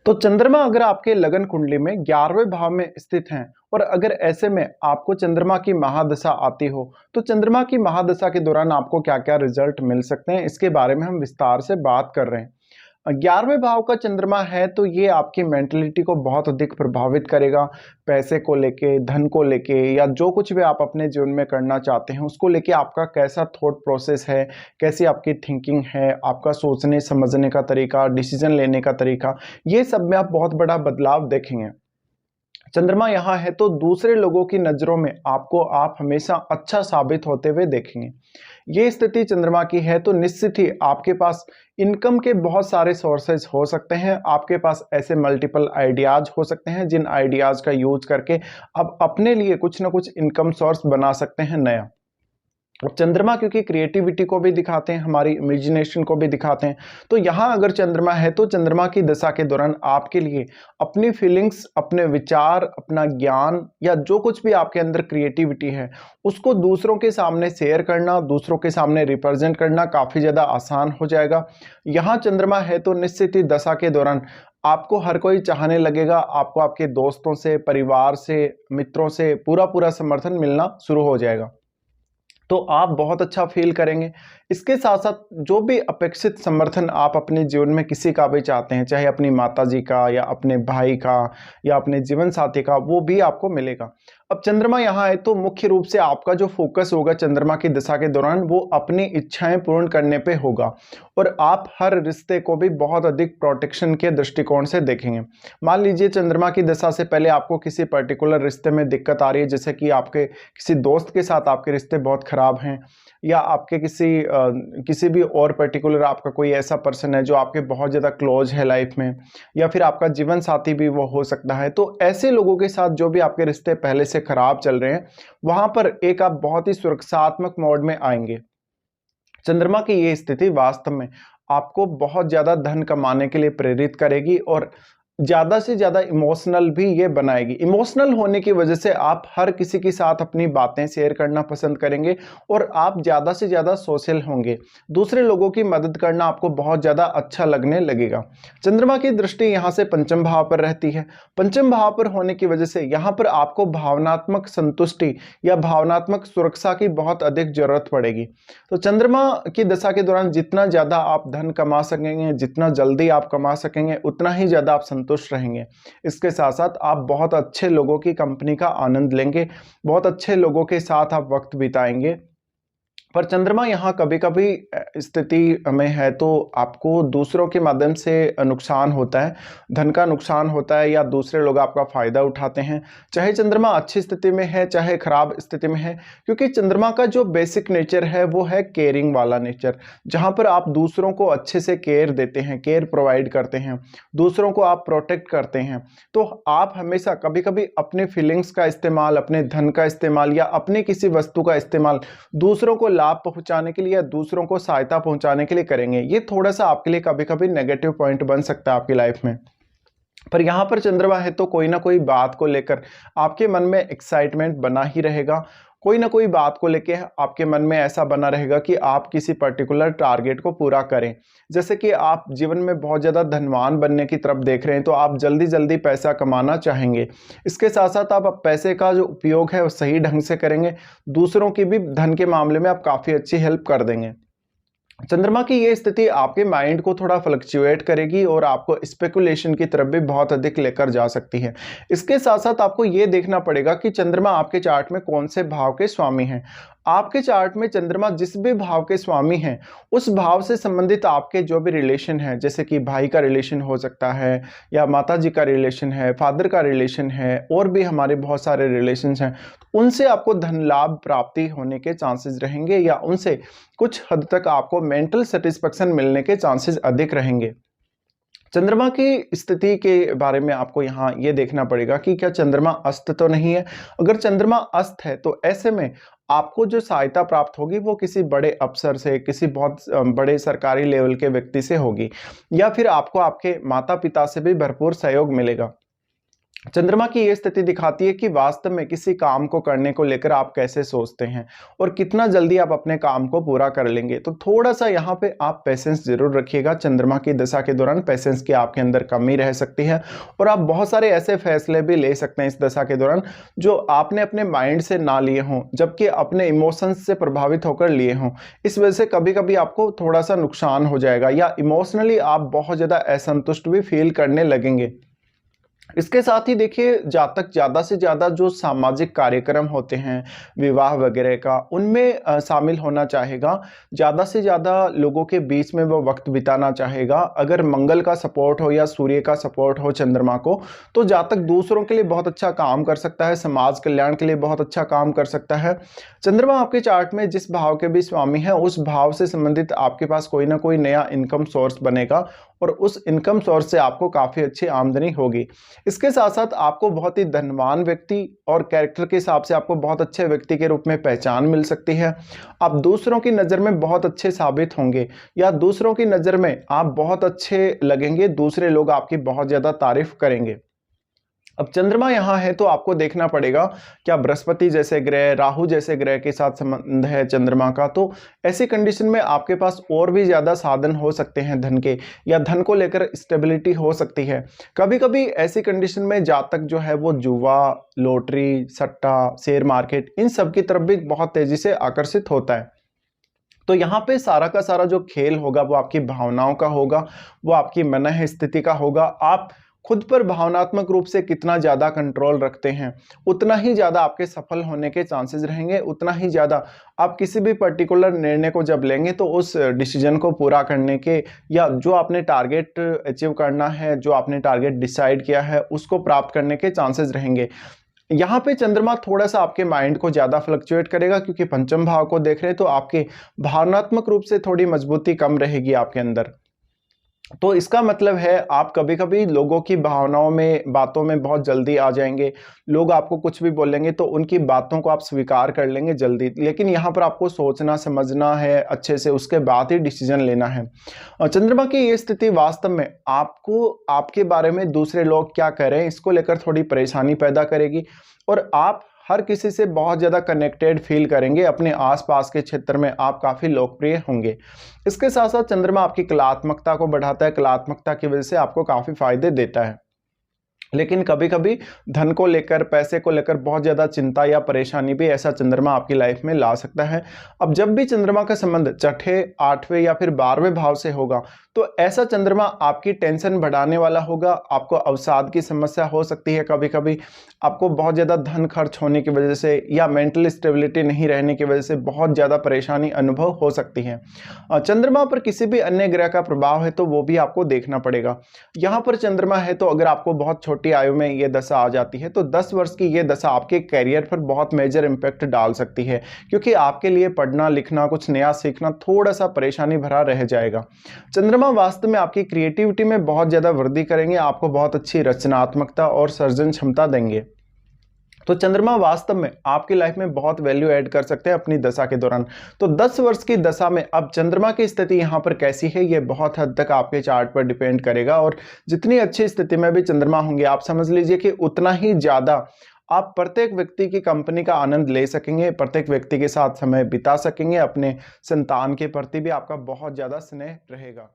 तो चंद्रमा अगर आपके लगन कुंडली में 11वें भाव में स्थित हैं और अगर ऐसे में आपको चंद्रमा की महादशा आती हो तो चंद्रमा की महादशा के दौरान आपको क्या क्या रिजल्ट मिल सकते हैं, इसके बारे में हम विस्तार से बात कर रहे हैं। 11वें भाव का चंद्रमा है तो ये आपकी मेंटलिटी को बहुत अधिक प्रभावित करेगा। पैसे को लेके, धन को लेके या जो कुछ भी आप अपने जीवन में करना चाहते हैं उसको लेके आपका कैसा थॉट प्रोसेस है, कैसी आपकी थिंकिंग है, आपका सोचने समझने का तरीका, डिसीजन लेने का तरीका, ये सब में आप बहुत बड़ा बदलाव देखेंगे। चंद्रमा यहाँ है तो दूसरे लोगों की नज़रों में आपको आप हमेशा अच्छा साबित होते हुए देखेंगे। ये स्थिति चंद्रमा की है तो निश्चित ही आपके पास इनकम के बहुत सारे सोर्सेज हो सकते हैं। आपके पास ऐसे मल्टीपल आइडियाज हो सकते हैं जिन आइडियाज का यूज करके आप अपने लिए कुछ ना कुछ इनकम सोर्स बना सकते हैं नया। और चंद्रमा क्योंकि क्रिएटिविटी को भी दिखाते हैं, हमारी इमेजिनेशन को भी दिखाते हैं, तो यहाँ अगर चंद्रमा है तो चंद्रमा की दशा के दौरान आपके लिए अपनी फीलिंग्स, अपने विचार, अपना ज्ञान या जो कुछ भी आपके अंदर क्रिएटिविटी है उसको दूसरों के सामने शेयर करना, दूसरों के सामने रिप्रेजेंट करना काफ़ी ज़्यादा आसान हो जाएगा। यहाँ चंद्रमा है तो निश्चित ही दशा के दौरान आपको हर कोई चाहने लगेगा, आपको आपके दोस्तों से, परिवार से, मित्रों से पूरा पूरा समर्थन मिलना शुरू हो जाएगा, तो आप बहुत अच्छा फील करेंगे। इसके साथ साथ जो भी अपेक्षित समर्थन आप अपने जीवन में किसी का भी चाहते हैं, चाहे अपनी माताजी का या अपने भाई का या अपने जीवन साथी का, वो भी आपको मिलेगा। अब चंद्रमा यहाँ है तो मुख्य रूप से आपका जो फोकस होगा चंद्रमा की दशा के दौरान वो अपनी इच्छाएं पूर्ण करने पे होगा और आप हर रिश्ते को भी बहुत अधिक प्रोटेक्शन के दृष्टिकोण से देखेंगे। मान लीजिए चंद्रमा की दशा से पहले आपको किसी पर्टिकुलर रिश्ते में दिक्कत आ रही है, जैसे कि आपके किसी दोस्त के साथ आपके रिश्ते बहुत खराब हैं या आपके किसी भी और पर्टिकुलर आपका कोई ऐसा पर्सन है जो आपके बहुत ज़्यादा क्लोज है लाइफ में, या फिर आपका जीवन साथी भी वो हो सकता है, तो ऐसे लोगों के साथ जो भी आपके रिश्ते पहले से खराब चल रहे हैं वहां पर एक आप बहुत ही सुरक्षात्मक मोड में आएंगे। चंद्रमा की ये स्थिति वास्तव में आपको बहुत ज्यादा धन कमाने के लिए प्रेरित करेगी और ज्यादा से ज्यादा इमोशनल भी ये बनाएगी। इमोशनल होने की वजह से आप हर किसी के साथ अपनी बातें शेयर करना पसंद करेंगे और आप ज्यादा से ज्यादा सोशल होंगे। दूसरे लोगों की मदद करना आपको बहुत ज्यादा अच्छा लगने लगेगा। चंद्रमा की दृष्टि यहाँ से पंचम भाव पर रहती है। पंचम भाव पर होने की वजह से यहाँ पर आपको भावनात्मक संतुष्टि या भावनात्मक सुरक्षा की बहुत अधिक जरूरत पड़ेगी। तो चंद्रमा की दशा के दौरान जितना ज्यादा आप धन कमा सकेंगे, जितना जल्दी आप कमा सकेंगे, उतना ही ज्यादा आप संतुष्ट रहेंगे। इसके साथ साथ आप बहुत अच्छे लोगों की कंपनी का आनंद लेंगे, बहुत अच्छे लोगों के साथ आप वक्त बिताएंगे। पर चंद्रमा यहाँ कभी कभी स्थिति में है तो आपको दूसरों के माध्यम से नुकसान होता है, धन का नुकसान होता है या दूसरे लोग आपका फायदा उठाते हैं, चाहे चंद्रमा अच्छी स्थिति में है चाहे खराब स्थिति में है, क्योंकि चंद्रमा का जो बेसिक नेचर है वो है केयरिंग वाला नेचर, जहाँ पर आप दूसरों को अच्छे से केयर देते हैं, केयर प्रोवाइड करते हैं, दूसरों को आप प्रोटेक्ट करते हैं। तो आप हमेशा कभी कभी अपने फीलिंग्स का इस्तेमाल, अपने धन का इस्तेमाल या अपने किसी वस्तु का इस्तेमाल दूसरों को लाभ पहुंचाने के लिए या दूसरों को सहायता पहुंचाने के लिए करेंगे। ये थोड़ा सा आपके लिए कभी कभी नेगेटिव पॉइंट बन सकता है आपकी लाइफ में। पर यहां पर चंद्रमा है तो कोई ना कोई बात को लेकर आपके मन में एक्साइटमेंट बना ही रहेगा, कोई ना कोई बात को लेके आपके मन में ऐसा बना रहेगा कि आप किसी पर्टिकुलर टारगेट को पूरा करें। जैसे कि आप जीवन में बहुत ज़्यादा धनवान बनने की तरफ देख रहे हैं तो आप जल्दी जल्दी पैसा कमाना चाहेंगे। इसके साथ साथ आप पैसे का जो उपयोग है वो सही ढंग से करेंगे, दूसरों की भी धन के मामले में आप काफ़ी अच्छी हेल्प कर देंगे। चंद्रमा की ये स्थिति आपके माइंड को थोड़ा फ्लक्चुएट करेगी और आपको स्पेकुलेशन की तरफ भी बहुत अधिक लेकर जा सकती है। इसके साथ साथ आपको ये देखना पड़ेगा कि चंद्रमा आपके चार्ट में कौन से भाव के स्वामी हैं। आपके चार्ट में चंद्रमा जिस भी भाव के स्वामी हैं उस भाव से संबंधित आपके जो भी रिलेशन है, जैसे कि भाई का रिलेशन हो सकता है या माता जी का रिलेशन है, फादर का रिलेशन है, और भी हमारे बहुत सारे रिलेशंस हैं, उनसे आपको धन लाभ प्राप्ति होने के चांसेस रहेंगे या उनसे कुछ हद तक आपको मेंटल सेटिस्फेक्शन मिलने के चांसेस अधिक रहेंगे। चंद्रमा की स्थिति के बारे में आपको यहाँ ये देखना पड़ेगा कि क्या चंद्रमा अस्त तो नहीं है। अगर चंद्रमा अस्त है तो ऐसे में आपको जो सहायता प्राप्त होगी वो किसी बड़े अफसर से, किसी बहुत बड़े सरकारी लेवल के व्यक्ति से होगी, या फिर आपको आपके माता पिता से भी भरपूर सहयोग मिलेगा। चंद्रमा की ये स्थिति दिखाती है कि वास्तव में किसी काम को करने को लेकर आप कैसे सोचते हैं और कितना जल्दी आप अपने काम को पूरा कर लेंगे। तो थोड़ा सा यहाँ पे आप पेशेंस जरूर रखिएगा। चंद्रमा की दशा के दौरान पेशेंस की आपके अंदर कमी रह सकती है और आप बहुत सारे ऐसे फैसले भी ले सकते हैं इस दशा के दौरान जो आपने अपने माइंड से ना लिए हों, जबकि अपने इमोशंस से प्रभावित होकर लिए हों। इस वजह से कभी कभी आपको थोड़ा सा नुकसान हो जाएगा या इमोशनली आप बहुत ज़्यादा असंतुष्ट भी फील करने लगेंगे। इसके साथ ही देखिए, जातक ज़्यादा से ज़्यादा जो सामाजिक कार्यक्रम होते हैं विवाह वगैरह का, उनमें शामिल होना चाहेगा। ज़्यादा से ज़्यादा लोगों के बीच में वो वक्त बिताना चाहेगा। अगर मंगल का सपोर्ट हो या सूर्य का सपोर्ट हो चंद्रमा को, तो जातक दूसरों के लिए बहुत अच्छा काम कर सकता है, समाज कल्याण के लिए बहुत अच्छा काम कर सकता है। चंद्रमा आपके चार्ट में जिस भाव के भी स्वामी है, उस भाव से संबंधित आपके पास कोई ना कोई नया इनकम सोर्स बनेगा और उस इनकम सोर्स से आपको काफ़ी अच्छी आमदनी होगी। इसके साथ साथ आपको बहुत ही धनवान व्यक्ति और कैरेक्टर के हिसाब से आपको बहुत अच्छे व्यक्ति के रूप में पहचान मिल सकती है। आप दूसरों की नज़र में बहुत अच्छे साबित होंगे या दूसरों की नज़र में आप बहुत अच्छे लगेंगे, दूसरे लोग आपकी बहुत ज़्यादा तारीफ करेंगे। अब चंद्रमा यहाँ है तो आपको देखना पड़ेगा क्या बृहस्पति जैसे ग्रह, राहु जैसे ग्रह के साथ संबंध है चंद्रमा का, तो ऐसी कंडीशन में आपके पास और भी ज़्यादा साधन हो सकते हैं धन के, या धन को लेकर स्टेबिलिटी हो सकती है। कभी कभी ऐसी कंडीशन में जातक जो है वो जुआ, लॉटरी, सट्टा, शेयर मार्केट, इन सब की तरफ भी बहुत तेजी से आकर्षित होता है। तो यहाँ पे सारा का सारा जो खेल होगा वो आपकी भावनाओं का होगा, वो आपकी मन स्थिति का होगा। आप खुद पर भावनात्मक रूप से कितना ज़्यादा कंट्रोल रखते हैं, उतना ही ज़्यादा आपके सफल होने के चांसेस रहेंगे, उतना ही ज़्यादा आप किसी भी पर्टिकुलर निर्णय को जब लेंगे तो उस डिसीजन को पूरा करने के या जो आपने टारगेट अचीव करना है, जो आपने टारगेट डिसाइड किया है, उसको प्राप्त करने के चांसेस रहेंगे। यहाँ पे चंद्रमा थोड़ा सा आपके माइंड को ज़्यादा फ्लक्चुएट करेगा क्योंकि पंचम भाव को देख रहे हैं, तो आपके भावनात्मक रूप से थोड़ी मजबूती कम रहेगी आपके अंदर। तो इसका मतलब है आप कभी-कभी लोगों की भावनाओं में, बातों में बहुत जल्दी आ जाएँगे। लोग आपको कुछ भी बोलेंगे तो उनकी बातों को आप स्वीकार कर लेंगे जल्दी। लेकिन यहाँ पर आपको सोचना, समझना है अच्छे से, उसके बाद ही डिसीज़न लेना है। और चंद्रमा की ये स्थिति वास्तव में आपको आपके बारे में दूसरे लोग क्या कह रहे हैं, इसको लेकर थोड़ी परेशानी पैदा करेगी और आप हर किसी से बहुत ज़्यादा कनेक्टेड फील करेंगे। अपने आसपास के क्षेत्र में आप काफ़ी लोकप्रिय होंगे। इसके साथ साथ चंद्रमा आपकी कलात्मकता को बढ़ाता है, कलात्मकता की वजह से आपको काफ़ी फायदे देता है। लेकिन कभी-कभी धन को लेकर, पैसे को लेकर बहुत ज़्यादा चिंता या परेशानी भी ऐसा चंद्रमा आपकी लाइफ में ला सकता है। अब जब भी चंद्रमा का संबंध छठे, 8वें या फिर 12वें भाव से होगा, तो ऐसा चंद्रमा आपकी टेंशन बढ़ाने वाला होगा। आपको अवसाद की समस्या हो सकती है कभी-कभी। आपको बहुत ज़्यादा धन खर्च होने की वजह से या मेंटल स्टेबिलिटी नहीं रहने की वजह से बहुत ज़्यादा परेशानी अनुभव हो सकती है। चंद्रमा पर किसी भी अन्य ग्रह का प्रभाव है तो वो भी आपको देखना पड़ेगा। यहाँ पर चंद्रमा है तो अगर आपको बहुत छोटी आयु में ये दशा आ जाती है तो 10 वर्ष की ये दशा आपके करियर पर बहुत मेजर इम्पैक्ट डाल सकती है, क्योंकि आपके लिए पढ़ना लिखना, कुछ नया सीखना थोड़ा सा परेशानी भरा रह जाएगा। चंद्रमा वास्तव में आपकी क्रिएटिविटी में बहुत ज़्यादा वृद्धि करेंगे, आपको बहुत अच्छी रचनात्मकता और सृजन क्षमता देंगे। तो चंद्रमा वास्तव में आपकी लाइफ में बहुत वैल्यू ऐड कर सकते हैं अपनी दशा के दौरान। तो 10 वर्ष की दशा में अब चंद्रमा की स्थिति यहाँ पर कैसी है, ये बहुत हद तक आपके चार्ट पर डिपेंड करेगा और जितनी अच्छी स्थिति में भी चंद्रमा होंगे, आप समझ लीजिए कि उतना ही ज़्यादा आप प्रत्येक व्यक्ति की कंपनी का आनंद ले सकेंगे, प्रत्येक व्यक्ति के साथ समय बिता सकेंगे, अपने संतान के प्रति भी आपका बहुत ज़्यादा स्नेह रहेगा।